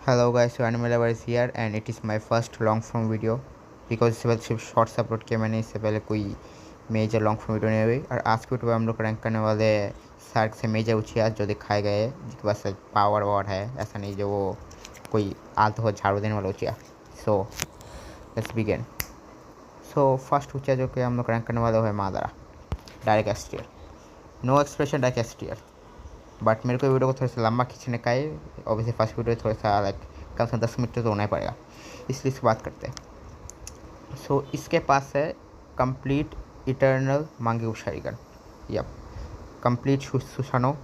Hello guys, so Animal Lover is here and it is my first long form video because इससे पहले सिर्फ shorts upload किया मैंने। इससे पहले कोई मेजर लॉन्ग फॉर्म वीडियो नहीं हुई। और आज के वीडियो में हम लोग रैंक करने वाले शार्क से मेजर उछिया जो दिखाए गए हैं, जिसके पास पावर वावर है, ऐसा नहीं जो वो कोई आलतू हो झाड़ू देने वाला Uchiha. So let's begin. So first Uchiha जो कि हम लोग रैंक करने वाले वो है Madara direct S tier, no expression direct S tier. But मेरे को वीडियो को थोड़ा सा लंबा खींचने का है, ऑब्वियसली फर्स्ट वीडियो थोड़ा सा लाइक कम से कम 10 मिनट तो होना ही पड़ेगा, इसलिए इसकी बात करते हैं। सो इसके पास है कंप्लीट इटर्नल मांगे शारीगन, यप कंप्लीट सुशानो।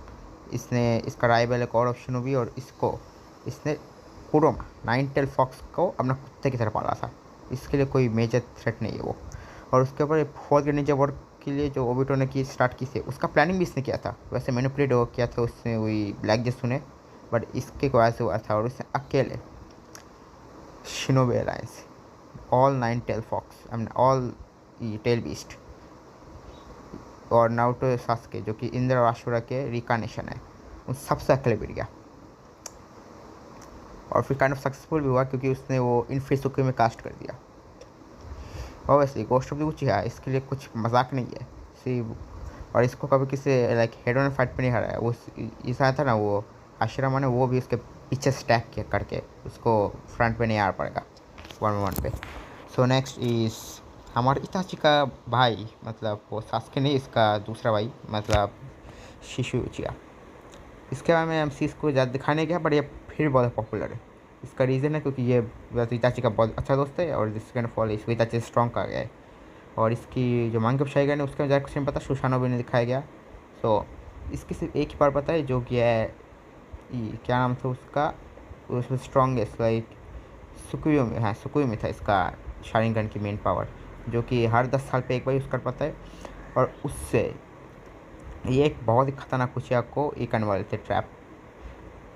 इसने इसका राइवल एक और ऑप्शन भी, और इसने कुरोमा 9 टेल फॉक्स को अपना कुत्ते की तरह पाला था। इसके लिए कोई मेजर थ्रेट नहीं है वो। और उसके ऊपर फोर्थ निंजा वॉर के लिए जो ओबिटो ने की स्टार्ट की थी, उसका प्लानिंग भी इसने किया था। वैसे मैनिपुलेट किया था उसने वही ब्लैक जेसू ने, बट इसके वजह से हुआ था। और उसने अकेले Shinobi Alliance, all 9 tail fox, I mean all tail beast, और नारुतो सास्के जो कि इंद्र और आशुरा के रिकानेशन है, उन सबसे अकेले बिट गया। और फिर काइंड ऑफ सक्सेसफुल भी हुआ क्योंकि उसने वो इनफिसुके में कास्ट कर दिया। ऑब्वियसली गोस्ट ऑफ द उचिहा इसके लिए कुछ मजाक नहीं है सी। और इसको कभी किसी लाइक हेड ऑन फाइट पे नहीं हराया। वो इस आया था ना वो आश्रमा ने, वो भी उसके पीछे स्टैक किया करके उसको फ्रंट पे नहीं आ पड़ेगा 1v1 पे। सो नेक्स्ट इज हमारे इताची का भाई, मतलब वो सास्के नहीं, इसका दूसरा भाई मतलब शिशु उचिहा। इसके बारे में एमसी को ज़्यादा दिखाने गया, बट ये फिर बहुत पॉपुलर है। इसका रीज़न है क्योंकि ये इताची का बहुत अच्छा दोस्त है, और जिसके फॉल इसको इताची स्ट्रॉन्ग कहा गया है। और इसकी जो मांग शाईगन है उसके ज़्यादा कुछ नहीं पता, सुशानो भी नहीं दिखाया गया। सो इसकी सिर्फ एक ही बार पता है जो कि है क्या नाम था उसका, उसमें स्ट्रॉन्गेस्ट लाइक सुकुयो में, हाँ सुकुयो में था इसका शारिंगन की मेन पावर, जो कि हर 10 साल पे एक बार यूज़ कर पाता है। और उससे ये एक बहुत ही खतरनाक उचिया को ये करने वाले थे ट्रैप।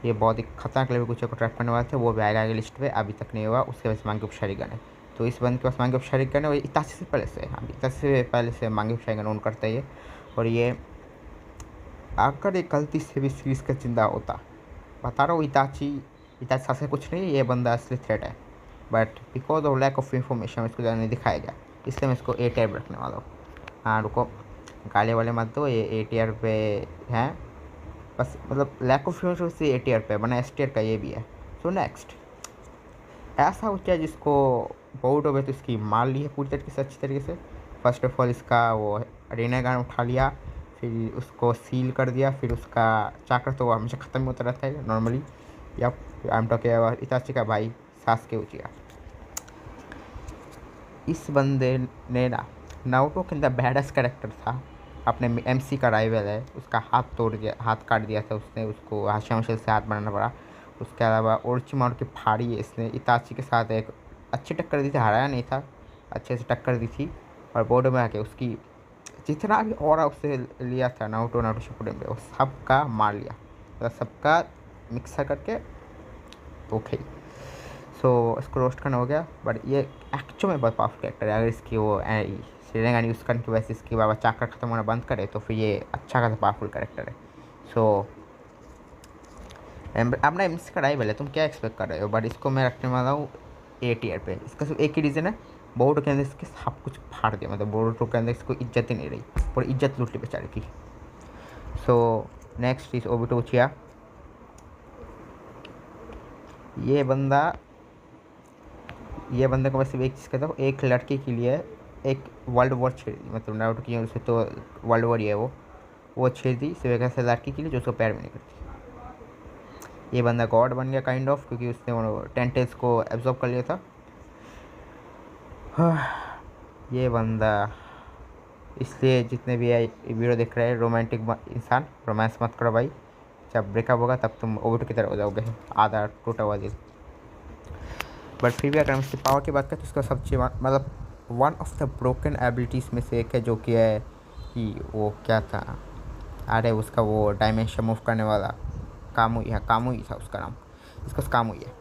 ये बहुत ही खतरनाक लेवल कुछ को ट्रैप करने वाले थे, वो भी आएगा आगे लिस्ट पे, अभी तक नहीं हुआ। उसके पास मांगे शारीगन है, तो इस बंद के पास मांगे शारीगन है। और इताची से पहले से, हाँ इताची से पहले से मांगे शारीगन ओन करता है ये। और ये अगर एक गलती से भी सीरीज का जिंदा होता, बता रहा हूँ इताची सासे कुछ नहीं, ये बंदा असली थ्रेट है। But because of lack of information इसको ज़्यादा नहीं दिखाया गया, इसलिए मैं इसको ए टियर रखने वाला हूँ। हाँ रुको, गाले वाले मत दो, ये ए टियर पे हैं बस, मतलब लैक ऑफ इन्फॉर्मेशन से ए टियर पे बना, एस टियर का ये भी है। सो नेक्स्ट ऐसा होता है जिसको बहुत हो गए तो इसकी मार ली है पूरी तरीके से, अच्छी तरीके से। फर्स्ट ऑफ ऑल इसका वो रेनेगान उठा लिया, फिर उसको सील कर दिया, फिर उसका चाकर तो हमेशा ख़त्म होता रहता है नॉर्मली। या आई एम टॉकिंग इताची का भाई सास्के उचिहा। इस बंदे ने ना नारुतो के अंदर बैडस कैरेक्टर था, अपने एमसी का राइवल है, उसका हाथ तोड़ दिया, हाथ काट दिया था उसने, उसको हाशिया से हाथ बनाना पड़ा। उसके अलावा ओरोचिमारू की फाड़ी है, इसने इताची के साथ एक अच्छी टक्कर दी थी, हराया नहीं था, अच्छे से टक्कर दी थी। और बोर्डो में आके उसकी जितना भी और उससे लिया था नारुतो शिपुडेन में, वो सबका मार लिया, मतलब सबका मिक्सर करके ओके। सो इसको रोस्ट करना हो गया। बट ये एक्चुअल में बहुत पावरफुल कैरेक्टर है। अगर इसकी वो शेरेंगान यूज़ करने की वजह से इसकी बाबा चाकर ख़त्म होना बंद करे तो फिर ये अच्छा खासा पावरफुल कैरेक्टर है। सो अपना एम सी का राइवल है, तुम क्या एक्सपेक्ट कर रहे हो। बट इसको मैं रखने वाला हूँ ए टियर पे। इसका सिर्फ एक ही रीज़न है, बोर्डो के अंदर इसके सब कुछ फाड़ दिया, मतलब बोर्डो के अंदर इसको इज्जत ही नहीं रही, पूरी इज्जत लूट ली बेचारे की। So next is Obito उचिहा। ये बंदे को मैं सिर्फ एक चीज़ कहता हूँ, एक लड़के के लिए एक वर्ल्ड वॉर छेड़ दी, मतलब नारुतो की उसे तो वर्ल्ड वॉर ही है वो छेड़ दी सिर्फ एक ऐसे लड़के के लिए जो उसको प्यार भी नहीं करती। ये बंदा गॉड बन गया काइंड ऑफ, क्योंकि उसने वो 10 टेल्स को एब्जॉर्ब कर लिया था। ये बंदा, इसलिए जितने भी वीडियो देख रहे हैं रोमांटिक इंसान, रोमांस मत करो भाई, जब ब्रेकअप होगा तब तुम ओबिटो की तरह हो जाओगे, आधा टूटा हुआ दिल। बट फिर भी अगर हम इसकी पावर की बात करें तो इसका सबसे मतलब one of the broken abilities में से एक है, जो कि है कि वो क्या था, अरे उसका वो डायमेंशन मूव करने वाला कामुई, हाँ कामुई था उसका नाम, इसका कामुई है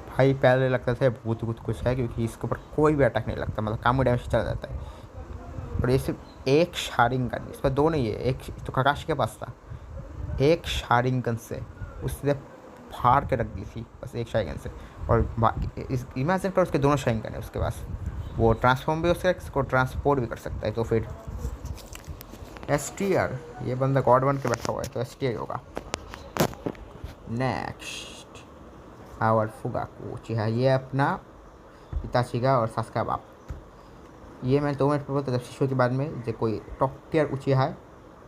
भाई। पहले लगता था भूत भूत कुछ है, क्योंकि इसके ऊपर कोई भी अटैक नहीं लगता, मतलब कामुई डायमेंशन चला जाता है। और ये सिर्फ एक शारिंगन, इसमें दो नहीं है, एक तो काकाशी के पास था, एक शारिंगन से उसने फाड़ के रख दी थी बस एक शाइगन से। और इस इमेजिन कर उसके दोनों शाइगन है उसके पास, वो ट्रांसफॉर्म भी हो सकता है, इसको ट्रांसपोर्ट भी कर सकता है। तो फिर एस टी आर, ये बंदा गॉड बन के बैठा हुआ है तो एस टी आर होगा। नेक्स्ट आवर फुगाकू उचिहा, ये अपना इताची और सास्का बाप। ये मैं 2 मिनट पर बोलता जब शिशु के बाद में जो कोई टॉप टियर उचिहा है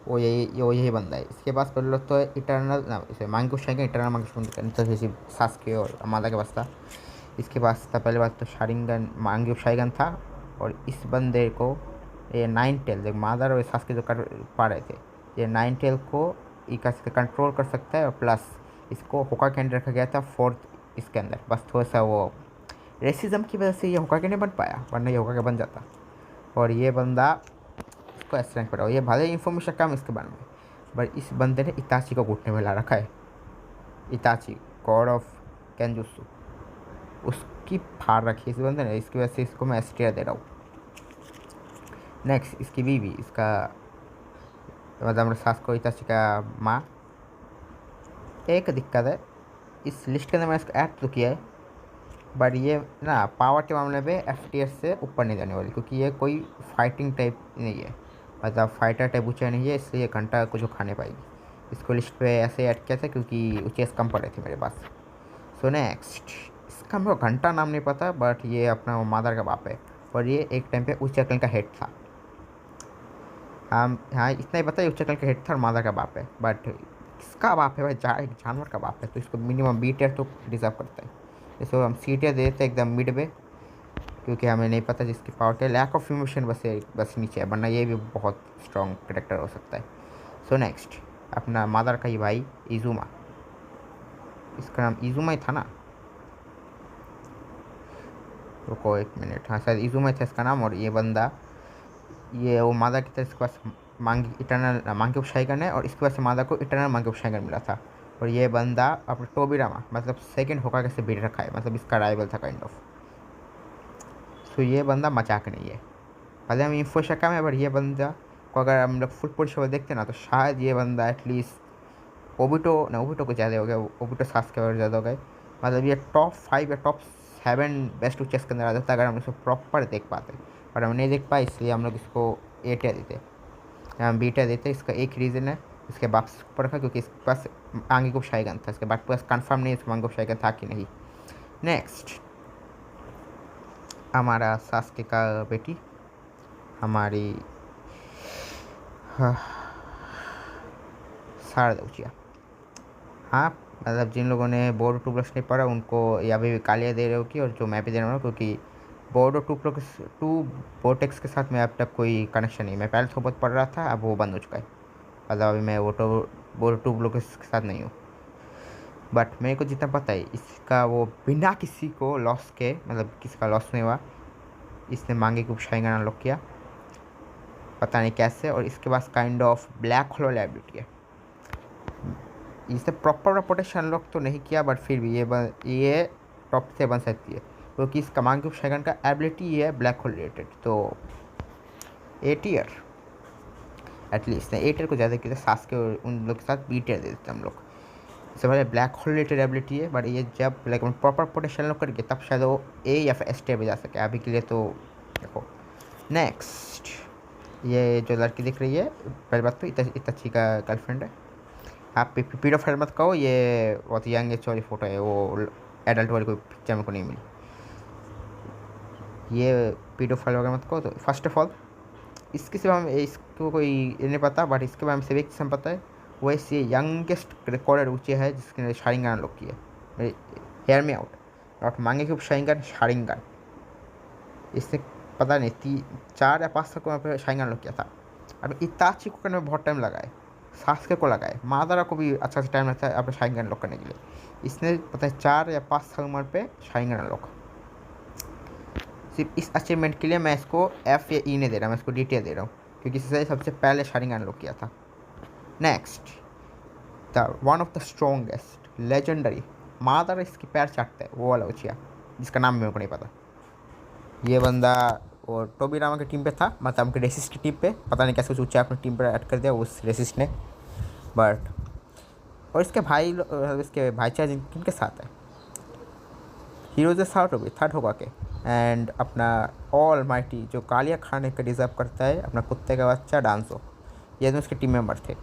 वो यही बंदा है। इसके पास पहले तो है इटर्नल ना, इसे मांगो शाइगन इटर्नल मांगो तो जैसे सास्के और अमादा के पास था। इसके पास था पहले बात तो शारिंगन मांगो शाइगन था। और इस बंदे को ये 9 टेल जो मादर और सास्के जो कर पा रहे थे, ये 9 टेल को इका से कंट्रोल कर सकता है। और प्लस इसको होका के अंदर रखा गया था 4th इसके अंदर। बस थोड़ा सा वो रेसिज्म की वजह से ये होका के नहीं बन पाया, वरना ये होका के बन जाता। और ये बंदा इसको एस रैंक पर, ये भले इन्फॉर्मेशन कम इसके बारे में, बट इस बंदे ने इताची को घुटने में ला रखा है। इताची गॉड ऑफ कैंजुसु, उसकी फाड़ रखी है इस बंदे ने, इसकी वजह से इसको मैं एस टियर दे रहा हूँ। नेक्स्ट इसकी बीवी, इसका मतलब सास को इताची का माँ। एक दिक्कत है इस लिस्ट के अंदर मैंने इसको ऐड तो किया है, बट ये ना पावर के मामले में एफ टी एस से ऊपर नहीं जाने वाली, क्योंकि ये कोई फाइटिंग टाइप नहीं है, मतलब फाइटर टाइप ऊँचा नहीं है, इसलिए घंटा कुछ खा नहीं पाएगी। इसको लिस्ट पे ऐसे ऐड किया था क्योंकि ऊँचेस कम पड़े थे मेरे पास। सो नेक्स्ट इसका मेरे को घंटा नाम नहीं पता, बट ये अपना वो मादर का बाप है। और ये एक टाइम पे उच्च क्लन का हेड था। हाँ इतना ही पता है, उच्च क्लन का हेड था और मादर का बाप है। बट इसका बाप है भाई, एक जानवर का बाप है, तो इसको मिनिमम बी टियर तो डिजर्व करता है। इसको हम सी टियर दे देते एकदम मिड में, क्योंकि हमें नहीं पता जिसकी power tier lack of emotion बस नीचे है, वरना ये भी बहुत स्ट्रॉन्ग करेक्टर हो सकता है। सो नेक्स्ट अपना मादर का ही भाई इजुमा, इसका नाम इजुमा ही था ना, रुको 1 मिनट, हाँ शायद इजुमा ही था इसका नाम। और ये बंदा ये वो मादा की तरह इसके पास इटर्नल मांगे शाइगन है, और इसके पास मादा को इटर्नल मांगे शाइगन मिला था। और ये बंदा अपने टोबिरामा मतलब सेकंड होका से बीट रखा है, मतलब इसका राइवल था काइंड ऑफ। सो ये बंदा मजाक नहीं है, भले हम इन्फो शका में, बट ये बंदा को अगर हम लोग फुल पुल शो देखते ना, तो शायद ये बंदा एटलीस्ट ओबिटो को ज़्यादा हो गया, ओबिटो सास के और ज़्यादा हो गए, मतलब ये टॉप 5 या टॉप 7 बेस्ट चेस के अंदर आ जाता है अगर हम इसको प्रॉपर देख पाते। और हम नहीं देख पाए, इसलिए हम लोग इसको ए टियर देते, हम बी टियर देते। इसका एक रीज़न है, इसके बाप से ऊपर रखा क्योंकि इसके पास आगे को शाइगन था, इसके बाद पास कन्फर्म नहीं इसका मांगो शाइगन था कि नहीं। नेक्स्ट हमारा सास्के का बेटी, हमारी शारदा उचिहा। हाँ मतलब जिन लोगों ने बोर्डो 2 प्लस नहीं पढ़ा उनको या भी कालिया दे रहे हो कि, और जो मैं भी दे रहा हूँ, क्योंकि बोर्डो 2 बोर्टेक्स के साथ मैं अब तक कोई कनेक्शन नहीं, मैं पहले तो बहुत पढ़ रहा था, अब वो बंद हो चुका है, मतलब अभी मैं बोर्डो 2 ब्लॉक्स के साथ नहीं हूँ। बट मेरे को जितना पता है इसका वो बिना किसी को लॉस के, मतलब किसी का लॉस नहीं हुआ, इसने मांगे को शाइगन अनलॉक किया, पता नहीं कैसे। और इसके पास kind of black hole ability है, इसने प्रॉपर प्रोटेक्शन अनलॉक तो नहीं किया, बट फिर भी ये टॉप से बन सकती है, क्योंकि इस कमांड ऑफ शाइगन का एबिलिटी है ब्लैक होल रिलेटेड। तो ए टियर एटलीस्ट ए टियर को ज़्यादा किया, सास के उन लोग के साथ बी टियर दे देते हम लोग। इससे पहले ब्लैक होल रिलेटेड एबिलिटी है, बट ये जब लाइक प्रॉपर प्रोटेक्शन अनलॉक करके तब शायद वो ए या फिर एस टियर में जा सके, अभी के लिए तो देखो। नेक्स्ट ये जो लड़की दिख रही है, पहली बात तो इताची का गर्लफ्रेंड है। आप पीडोफाइल मत कहो, ये बहुत यंग एज वाली फ़ोटो है, वो एडल्ट वाली कोई पिक्चर में को नहीं मिली, ये पीडोफाइल वगैरह मत कहो। तो फर्स्ट ऑफ ऑल इसके सिवा में इसको कोई नहीं पता, बट इसके बारे में सिर्फ एक किस्म पता है, वो इससे यंगेस्ट रिकॉर्डेड ऊँचे है जिसने शारिंगन अनलॉक किया। हेयर मी आउट, नॉट मांगे कि शारिंगन, शारिंगन। इसने पता नहीं 4 या 5 तक वहाँ पर शारिंगन अनलॉक किया था। अब इताची को करने में बहुत टाइम लगा है, सास्के को लगा है, मादारा को भी अच्छा सा टाइम लगता है अपने शारिंगन अनलॉक करने के लिए। इसने पता है 4 या 5 साल उम्र पे शारिंगन अनलॉक। सिर्फ इस अचीवमेंट के लिए मैं इसको एफ या ई नहीं दे रहा, मैं इसको डी टियर दे रहा हूँ, क्योंकि इससे सबसे पहले शारिंगन अनलॉक किया था। Next the one of the strongest legendary मादारा इसकी पैर चाटता है वो वाला उचिहा, जिसका नाम मेरे को नहीं पता। ये बंदा वो टोबिरामा की टीम पे था, मतलब उनके रेसिस्ट की टीम पे, पता नहीं कैसे कुछ ऊँचा अपनी टीम पर ऐड कर दिया उस रेसिस्ट ने। बट और इसके भाई इसके भाईचारा किनके साथ है, हीरोज थर्ड होगा के, एंड अपना ऑल माइटी जो गालियाँ खाने का डिज़र्व करता है, अपना कुत्ते का बच्चा डांसो, ये दोनों इसके टीम मेंबर थे।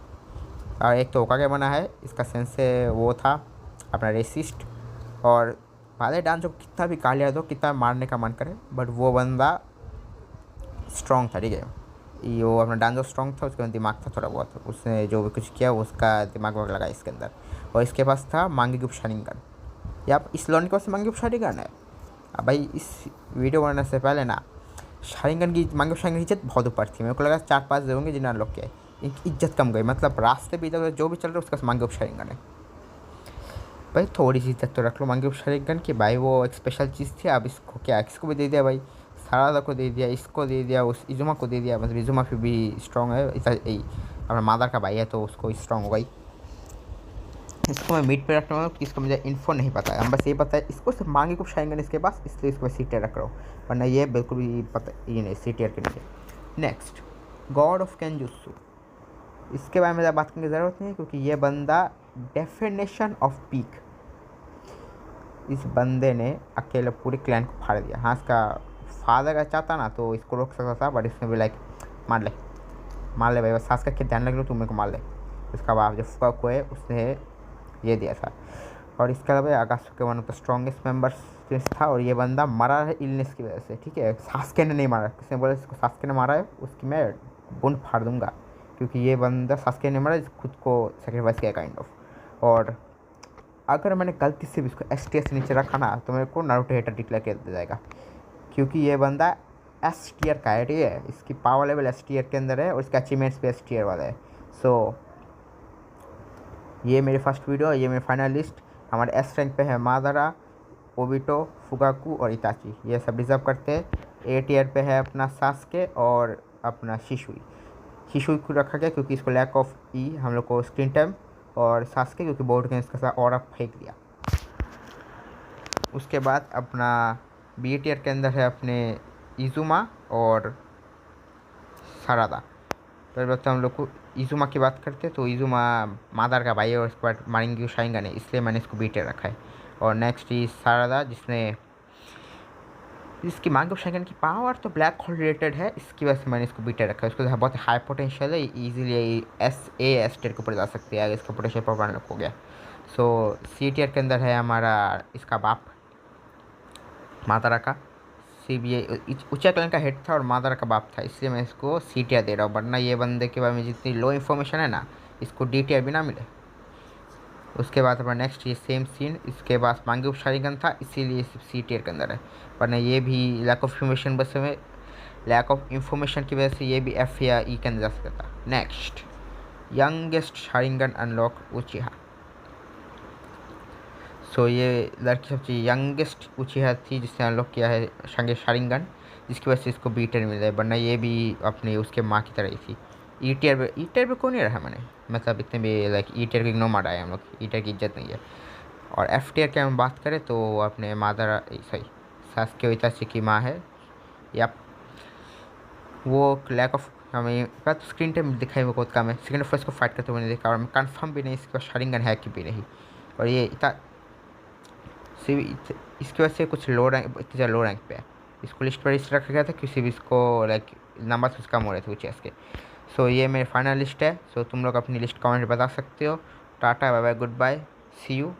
और एक तो ओका के बना है, इसका सेंस से वो था अपना रेसिस्ट, और भाले डांसो को कितना भी गालियाँ दो, कितना मारने का मन करे, बट वो बंदा स्ट्रॉन्ग था, ठीक है। ये वो अपना डांसो स्ट्रॉन्ग था, उसके दिमाग था थोड़ा बहुत, उसने जो भी कुछ किया उसका दिमाग वगैरह लगा इसके अंदर। और इसके पास था मांगीगुप शारिंगन, या आप इस लॉन के पास मांगीगुप शारिंगन है। अब भाई इस वीडियो बनाने से पहले ना शारिंगन की मांगीगुप शारिंगन की इज्जत बहुत ऊपर थी, मेरे को लगा 4-5 लोग होंगे जिन्हें अनलॉक किया है, इनकी इज्जत कम गई, मतलब रास्ते भी इधर जो भी चल रहा है उसका मांगीगुप शारिंगन है। भाई थोड़ी सी इज्जत तो रख लो मांगीगुप शारिंगन की, भाई वो एक स्पेशल चीज़ थी। अब इसको क्या, इसको भी दे दिया भाई, सारादा को दे दिया, इसको दे दिया, उस इजुमा को दे दिया, मतलब इजुमा फिर भी स्ट्रॉन्ग है, अपना मादर का भाई है तो उसको स्ट्रॉन्ग हो गई। इसको मैं मीट पे रख रहा हूँ, इसको मुझे इन्फो नहीं पता है, हम बस ये पता है इसको सिर्फ मांगे को शायंगन इसके पास, इसलिए इसको सी टियर रख रहा हूँ, वरना ये बिल्कुल भी पता ये नहीं सी टियर के नहीं है। नेक्स्ट गॉड ऑफ केंजुत्सु, इसके बारे में ज़्यादा बात करने की ज़रूरत नहीं है क्योंकि ये बंदा डेफिनेशन ऑफ पीक, इस बंदे ने अकेले पूरे क्लैन को फाड़ दिया। हाँ इसका फादर का चाहता ना तो इसको रोक सकता था, बट इसने भी लाइक मार ले भाई, बस सांस का ध्यान रख लो, तुम मेरे को मार ले। इसका बाप जो फुका को है उसने ये दिया था। और इसके अलावा आगासुके one of the strongest members था, और ये बंदा मरा है इलनेस की वजह से, ठीक है। सास्के ने नहीं मारा, किसने बोला इसको सास्के ने मारा है, उसकी मैं बुंड फाड़ दूंगा, क्योंकि ये बंदा सास्के ने मारा, खुद को सेक्रीफाइस किया काइंड ऑफ। और अगर मैंने गलती से भी इसको STR से नीचे रखा ना तो मेरे को नारुतो हेटर डिक्लेयर कर दिया जाएगा, क्योंकि ये बंदा STR का है, ठीक है। इसकी पावर लेवल STR के अंदर है और इसका अचीवमेंट्स भी STR वाला है। सो ये मेरी फर्स्ट वीडियो, ये मेरी फाइनल लिस्ट। हमारे S रैंक पे है मादारा, ओबिटो, फुगाकू और इताची, ये सब डिज़र्व करते हैं। A टियर पे है अपना सास्के और अपना शिशुई को रखा गया क्योंकि इसको लैक ऑफ हम लोग को स्क्रीन टाइम, और सास्के क्योंकि बोर्ड गेम्स के साथ और फेंक दिया। उसके बाद अपना B टियर के अंदर है अपने इजुमा और सारादा। तो बता हम लोग को इजुमा की बात करते तो इजुमा मादार का भाई है और इसके बाद मारेंगे शाइंगन है, इसलिए मैंने इसको बीटे रखा है। और नेक्स्ट ही सारादा, इसकी मांगो शाइंगन की पावर तो ब्लैक होल रिलेटेड है, इसकी वजह से मैंने इसको बीटे रखा है। उसको बहुत हाई पोटेंशियल है, ईजिली S टियर के ऊपर जा सकती है, इसका पोटेंशियल पर हो गया। सो C टियर के अंदर है हमारा इसका बाप मादारा का, CBA ऊंचा क्लैन का हेड था और मादारा का बाप था, इसलिए मैं इसको C टियर दे रहा हूँ, वरना ये बंदे के बारे में जितनी लो इन्फॉर्मेशन है ना इसको D टियर भी ना मिले। उसके बाद अपना नेक्स्ट ये सेम सीन, इसके बाद मांगे शारिगन था इसीलिए C टियर के अंदर है, वरना ये भी लैक ऑफ इन्फॉर्मेशन बस में लैक ऑफ इन्फॉर्मेशन की वजह से ये भी F या E के अंदर जा सकता था। Next youngest Sharingan unlock Uchiha. So ये लड़की सबसे यंगेस्ट उचिहा थी जिसने अनलॉक किया है शारिंगन, जिसकी वजह से इसको B टियर मिल जाए, वरना ये भी अपने उसके माँ की तरह ही थी। E टियर पे कौन नहीं रहा मैंने, मतलब इतने भी लाइक E टियर को इग्नोर मारा है हम लोग, E टियर की इज्जत नहीं है। और F टियर की हम बात करें तो अपने मादारा सास्के इताची की माँ है, या वो लैक ऑफ हमें तो स्क्रीन टाइम दिखाई में बहुत कम है, सेकेंड फर्स्ट को फाइट करते हुए नहीं देखा, और कंफर्म भी नहीं इसके पास शारिंगन है कि भी नहीं। और ये इसकी वजह से कुछ लो रैंक, इतनी ज़्यादा लो रैंक पे है, इसको लिस्ट पर इस रखा गया था किसी भी इसको लाइक नंबर कुछ कम हो रहे थे कुछ इसके। सो ये मेरी फाइनल लिस्ट है। सो तुम लोग अपनी लिस्ट कमेंट बता सकते हो। Tata bye bye goodbye, see you.